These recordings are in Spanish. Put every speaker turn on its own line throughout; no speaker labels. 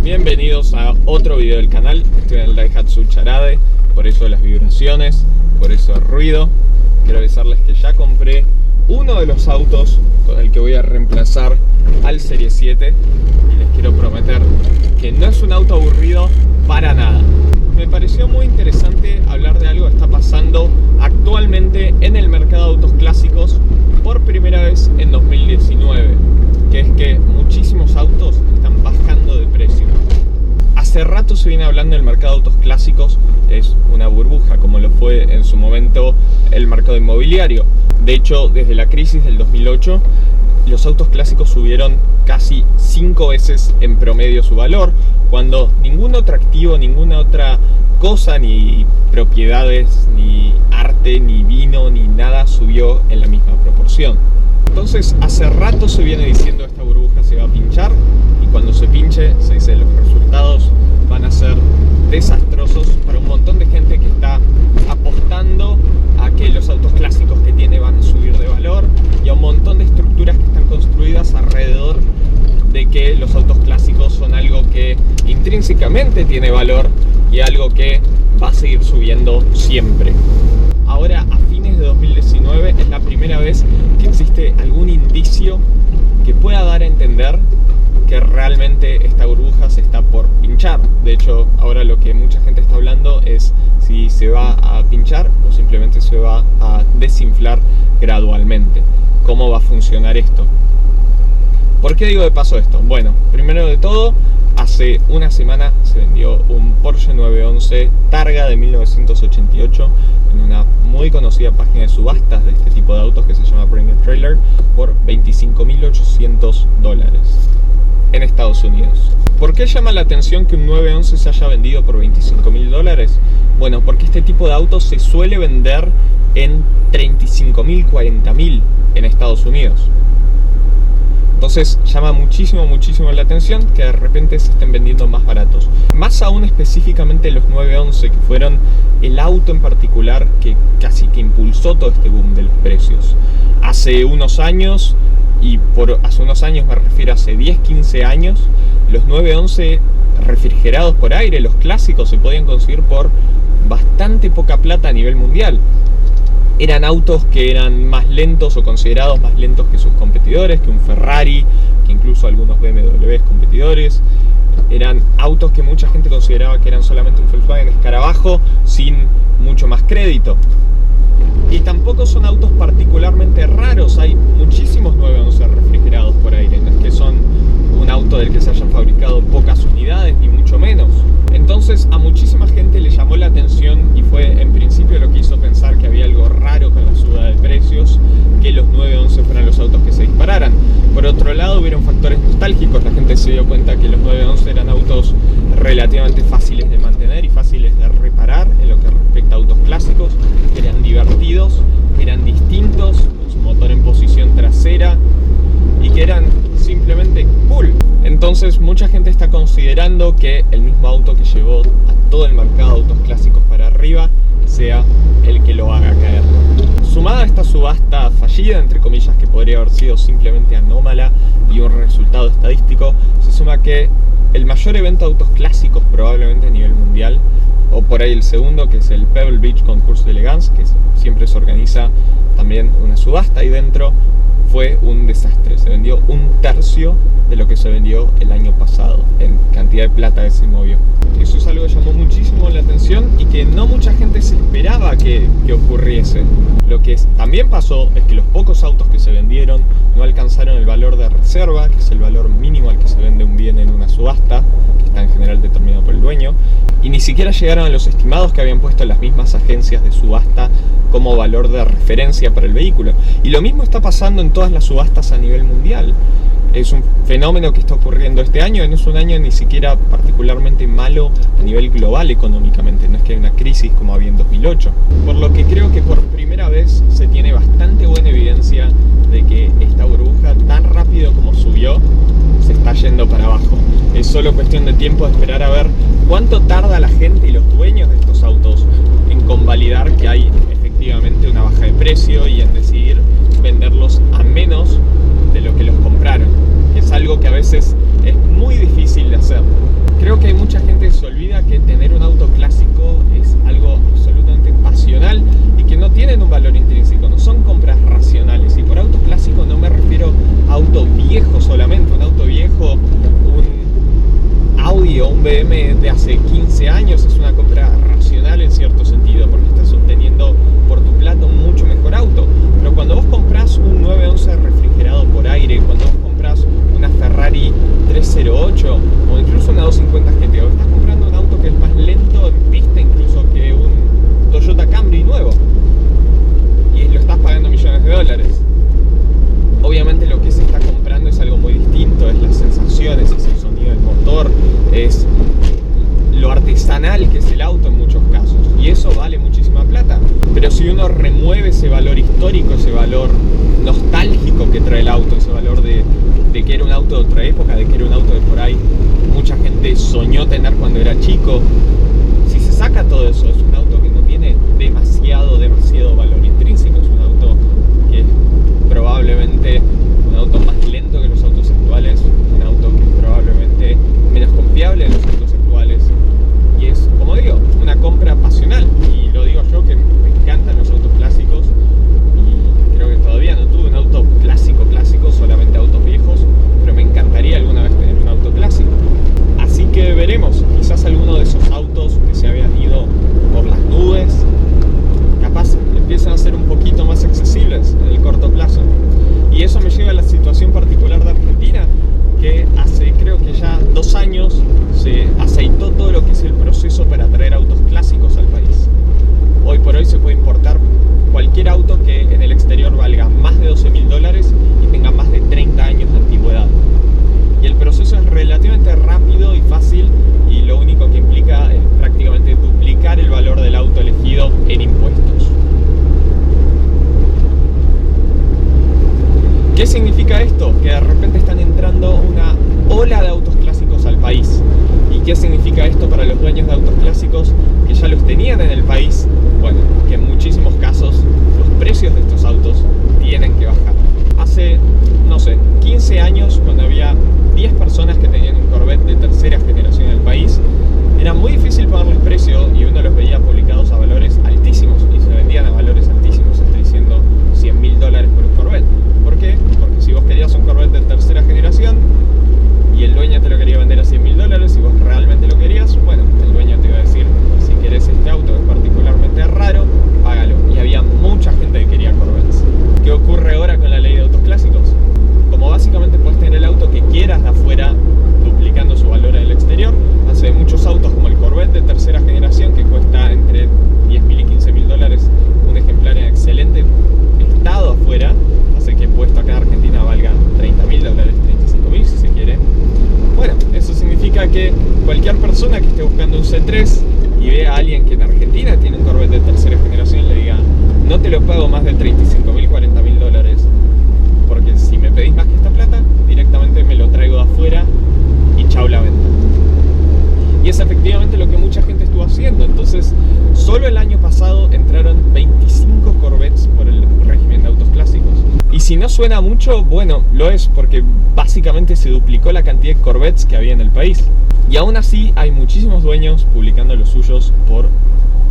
Bienvenidos a otro video del canal. Estoy en el Daihatsu Charade, por eso las vibraciones, por eso el ruido. Quiero avisarles que ya compré uno de los autos con el que voy a reemplazar al Serie 7 y les quiero prometer que no es un auto aburrido para nada. Me pareció muy interesante hablar de algo que está pasando actualmente en el mercado de autos clásicos por primera vez en 2019, que es que muchísimos autos están bajando de precio. Hace rato se viene hablando del mercado de autos clásicos, es una burbuja, como lo fue en su momento el mercado inmobiliario. De hecho, desde la crisis del 2008, los autos clásicos subieron casi 5 veces en promedio su valor, cuando ningún otro activo, ninguna otra cosa, ni propiedades, ni arte, ni vino, ni nada subió en la misma proporción. Entonces, hace rato se viene diciendo que esta burbuja se va a pinchar, y cuando se pinche, se dice que los resultados van a ser desastrosos para un montón de gente que está apostando a que los autos clásicos que tiene van a subir de valor, y a un montón de estructuras que están construidas alrededor de que los autos clásicos son algo que intrínsecamente tiene valor y algo que va a seguir subiendo siempre. Ahora, a fines de 2019, es la primera vez que existe algún indicio que pueda dar a entender que realmente esta burbuja se está por pinchar. De hecho, ahora lo que mucha gente está hablando es si se va a pinchar o simplemente se va a desinflar gradualmente. ¿Cómo va a funcionar esto? ¿Por qué digo de paso esto? Bueno, primero de todo, hace una semana se vendió un Porsche 911 Targa de 1988 en una muy conocida página de subastas de este tipo de autos que se llama Bring a Trailer por $25.800 en Estados Unidos. ¿Por qué llama la atención que un 911 se haya vendido por $25.000? Bueno, porque este tipo de autos se suele vender en $35.000, $40.000 en Estados Unidos. Entonces llama muchísimo la atención que de repente se estén vendiendo más baratos. Más aún específicamente los 911, que fueron el auto en particular que casi que impulsó todo este boom de los precios. Hace unos años, y por hace unos años me refiero a hace 10-15 años, los 911 refrigerados por aire, los clásicos, se podían conseguir por bastante poca plata a nivel mundial. Eran autos que eran más lentos o considerados más lentos que sus competidores, que un Ferrari, que incluso algunos BMWs competidores. Eran autos que mucha gente consideraba que eran solamente un Volkswagen Escarabajo sin mucho más crédito. Y tampoco son autos particularmente raros, hay muchísimos 911 refrigerados por aire, no es que son un auto del que se hayan fabricado pocas unidades, ni mucho menos. Entonces a muchísima gente le llamó la atención y fue en principio lo que hizo pensar que había algo raro con la subida de precios, que los 911 fueran los autos que se dispararan. Por otro lado, hubieron factores nostálgicos, la gente se dio cuenta que los 911 eran autos relativamente fáciles de mantener y fáciles de reparar en lo que respecta a autos clásicos, que eran divertidos, que eran distintos, con su motor en posición trasera y que eran simplemente cool. Entonces mucha gente está considerando que el mismo auto que llevó a todo el mercado de autos clásicos para arriba sea el que lo haga caer. Sumada a esta subasta fallida, entre comillas, que podría haber sido simplemente anómala y un resultado estadístico, se suma que el mayor evento de autos clásicos probablemente a nivel mundial, o por ahí el segundo, que es el Pebble Beach Concours d'Elegance, que siempre se organiza también una subasta ahí dentro, fue un desastre. Se vendió un tercio de lo que se vendió el año pasado en cantidad de plata que se movió. Eso es algo que llamó muchísimo la atención y que no mucha gente se esperaba que ocurriese. Lo que también pasó es que los pocos autos que se vendieron no alcanzaron el valor de reserva, que es el valor mínimo al que se vende un bien en una subasta, que está en general determinado por el dueño, y ni siquiera llegaron a los estimados que habían puesto las mismas agencias de subasta como valor de referencia para el vehículo. Y lo mismo está pasando en todas las subastas a nivel mundial. Es un fenómeno que está ocurriendo este año, no es un año ni siquiera particularmente malo a nivel global económicamente, no es que hay una crisis como había en 2008. Por lo que creo que por primera vez se tiene bastante buena evidencia de que esta burbuja, tan rápido como subió, se está yendo para abajo. Es solo cuestión de tiempo de esperar a ver cuánto tarda la gente y los dueños de estos autos en convalidar que hay efectivamente una baja de precio y en decidir venderlos a menos de lo que los compraron. Es algo que a veces es muy difícil de hacer. que hay mucha gente que se olvida que tener un auto clásico es algo absolutamente pasional y que no tienen un valor intrínseco, no son compras racionales. Y por auto clásico no me refiero a auto viejo solamente, un auto viejo, un Audi o un BM de hace 15 años es una compra racional en cierto sentido, porque estás obteniendo por tu plata un mucho mejor auto. Pero cuando vos compras un 911 refrigerado por aire, cuando vos compras una Ferrari 308 o incluso una 250 GT, estás comprando un auto que es más lento en pista incluso que un Toyota Camry nuevo, y lo estás pagando millones de dólares. Obviamente lo que se está comprando es algo muy distinto, es las sensaciones, es el sonido del motor, es lo artesanal que es el auto en muchos casos, y eso vale muchísima plata. Pero si uno remueve ese valor histórico, ese valor nostálgico que trae el auto, ese valor de que era un auto de otra época, de que era un auto de por ahí mucha gente soñó tener cuando era chico, si se saca todo eso, es un auto que no tiene demasiado valor intrínseco, es un auto que es probablemente un auto más lento que los autos actuales, un auto que es probablemente menos confiable en los autos actuales, y es, como digo, una compra pasional. Y lo digo yo, que me encantan los autos clásicos, y creo que todavía no tuve un auto clásico, solamente autos viejos, pero me encantaría alguna vez tener un auto clásico. Así que veremos, quizás alguno de esos autos que se habían ido por las nubes, capaz empiezan a ser un poquito más accesibles en el corto plazo. Y eso me lleva a la situación particular de Argentina, que hace creo que ya 2 años se aceitó todo lo que es el proceso para traer autos clásicos al país. Hoy por hoy se puede importar cualquier auto que en el exterior valga más de $12.000 y tenga más de 30 años de antigüedad. Y el proceso es relativamente rápido y fácil, y lo único que implica es prácticamente duplicar el valor del auto elegido en impuestos. ¿Qué significa esto? Que de repente están entrando una ola de autos clásicos al país. ¿Y qué significa esto para los dueños de autos clásicos que ya los tenían en el país? Bueno, que en muchísimos casos los precios de estos autos tienen que bajar. Hace, no sé, 15 años, cuando había 10 personas que tenían un Corvette de tercera generación en el país, era muy difícil pagarles precio y uno los veía publicados a valores altísimos, y se vendían a valores altísimos, estoy diciendo $100.000 por un Corvette. ¿Por qué? Porque si vos querías un Corvette de tercera generación y el dueño te lo quería vender a $100.000 y vos realmente lo querías, bueno, el dueño te iba a decir: si querés este auto que es particularmente raro, págalo. Y había mucha gente que quería Corvettes. ¿Qué ocurre ahora con la ley de autos clásicos? Como básicamente puedes tener el auto que quieras de afuera, duplicando su valor en el exterior, hace muchos autos como el Corvette de tercera generación, que cuesta entre $10.000 y $15.000 un ejemplar en excelente estado afuera, hace que puesto acá en Argentina valga $30.000, $35.000 si se quiere. Bueno, eso significa que cualquier persona que esté buscando un C3 y vea a alguien que en Argentina tiene un Corvette de tercera generación, le diga: no te lo pago más de $35.000, $40.000, porque si me pedís más que esta plata, directamente me lo traigo de afuera y chau la venta. Y es efectivamente lo que mucha gente estuvo haciendo. Entonces, solo el año pasado entraron 25 Corvettes por el régimen de autos clásicos. Y si no suena mucho, bueno, lo es, porque básicamente se duplicó la cantidad de Corvettes que había en el país. Y aún así hay muchísimos dueños publicando los suyos por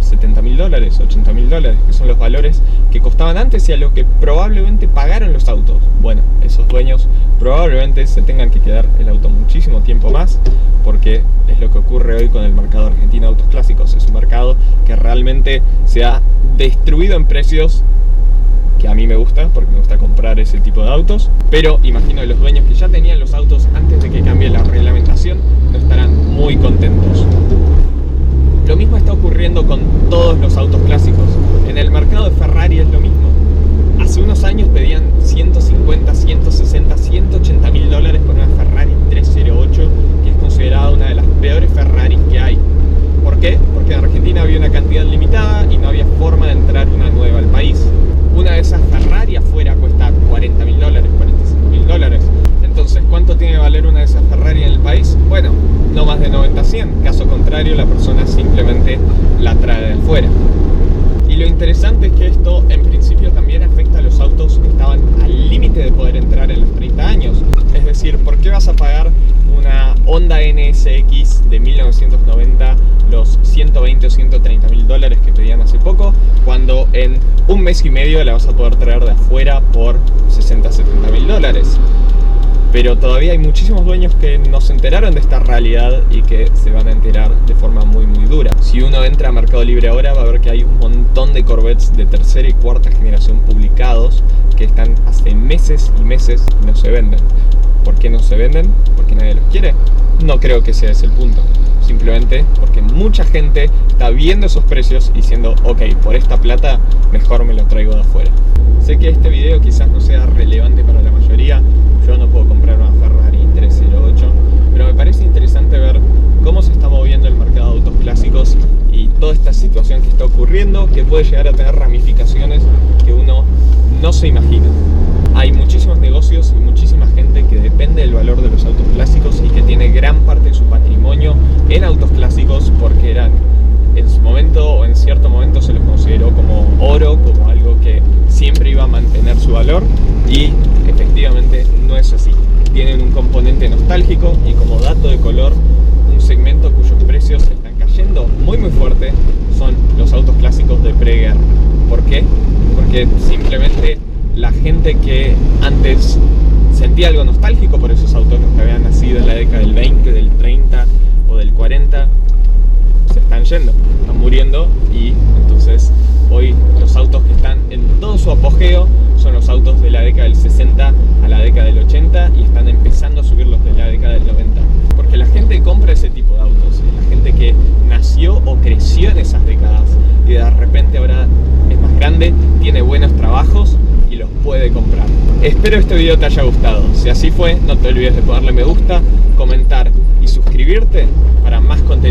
$70.000, $80.000, que son los valores que costaban antes y a lo que probablemente pagaron los autos. Bueno, esos dueños probablemente se tengan que quedar el auto muchísimo tiempo más, porque es lo que ocurre hoy con el mercado argentino de autos clásicos. Es un mercado que realmente se ha destruido en precios, que a mí me gusta, porque me gusta comprar ese tipo de autos, pero imagino que los dueños que ya tenían los autos antes de que cambie la reglamentación no estarán muy contentos. Lo mismo está ocurriendo con todos los autos clásicos. En el mercado de Ferrari es lo mismo. Hace unos años pedían 150, 160, $180.000 por una Ferrari 308, que es considerada una de las peores Ferraris que hay. ¿Por qué? Porque en Argentina había una cantidad limitada y no había forma de entrar una nueva al país. Una de esas Ferrari afuera cuesta $40.000, $45.000. Entonces, ¿cuánto tiene que valer una de esas Ferrari en el país? Bueno, no más de 90, 100. Caso contrario, la persona simplemente la trae de afuera. Y lo interesante es que esto en principio también afecta a los autos que estaban al límite de poder entrar en los 30 años. Es decir, ¿por qué vas a pagar una Honda NSX de 1990 los 120 o 130 mil dólares que pedían hace poco, cuando en un mes y medio la vas a poder traer de afuera por 60, 70 mil dólares? Pero todavía hay muchísimos dueños que no se enteraron de esta realidad y que se van a enterar de forma muy dura. Si uno entra a Mercado Libre ahora, va a ver que hay un montón de Corvettes de tercera y cuarta generación publicados que están hace meses y meses y no se venden. ¿Por qué no se venden? ¿Porque nadie los quiere? No creo que ese es el punto. Simplemente porque mucha gente está viendo esos precios y diciendo, ok, por esta plata mejor me lo traigo de afuera. Sé que este video quizás no sea relevante para la mayoría. Yo no puedo comprar una Ferrari 308, pero me parece interesante ver cómo se está moviendo el mercado de autos clásicos y toda esta situación que está ocurriendo, que puede llegar a tener ramificaciones que uno no se imagina. Hay muchísimos negocios y muchísima gente que depende del valor de los autos clásicos y que tiene gran parte de su patrimonio en autos clásicos porque eran, en su momento o en cierto momento se los consideró como oro, como algo que siempre iba a mantener su valor, y efectivamente no es así. Tienen un componente nostálgico y, como dato de color, un segmento cuyos precios están cayendo muy fuerte son los autos clásicos de preguerra. ¿Por qué? Porque simplemente la gente que antes sentía algo nostálgico por esos autos, los que habían nacido en la década del 20, del 30 o del 40, se están yendo, están muriendo, y entonces hoy los autos que están en todo su apogeo son los autos de la década del 60 a la década del 80 y están empezando a subir los de la década del 90. Porque la gente que compra ese tipo de autos es la gente que nació o creció en esas décadas y de repente ahora es más grande, tiene buenos trabajos y los puede comprar. Espero este video te haya gustado. Si así fue, no te olvides de ponerle me gusta, comentar y suscribirte para más contenido.